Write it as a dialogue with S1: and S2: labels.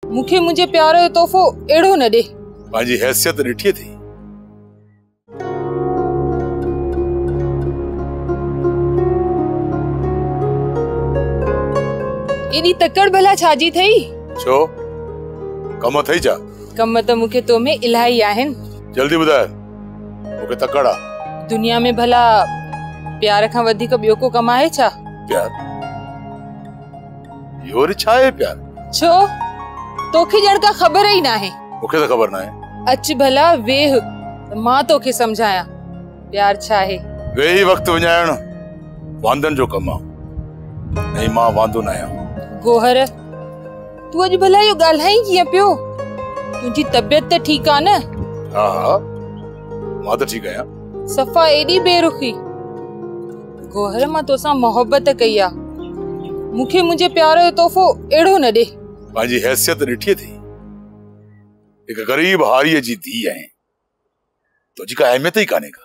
S1: मुखे मुझे प्यार जो तोहफो एड़ो न दे।
S2: पांजी हैसियत ॾिठी थी।
S1: एडी तकड़ भला छाजी थई?
S2: छो कम थई छा?
S1: कम त मुखे तो में इलाही आहिन।
S2: जल्दी बुधाए मुखे तकड़ा।
S1: दुनिया में भला प्यार खां वधीक ॿियो को कम आहे छा?
S2: प्यार यो रि छा आहे प्यार?
S1: छो तोखे ॼण का ख़बर ही ना है।
S2: मुखे तो खबर ना है।
S1: अच भला वेह मां तोखे समझाया प्यार छा है।
S2: वेही वक्त वञाइण वांदन जो कम आ। नहीं मां वांदो न आहियां।
S1: गोहर तू अज भला यो ॻाल्हाई कीअं पियो? तुझी तबियत त ठीक आ न?
S2: हाँ हाँ मां तो ठीक आहियां।
S1: सफ़ा एडी बेरुखी। गोहर मां तोसां मोहब्बत कई आ। मुखे मुझे प्यार जो तोहफो एड़ो न दे।
S2: पांजी हैसियत ॾिठी थी। एक गरीब हारीअ जी धी आहे। तुझी का अहमियत ही काने का।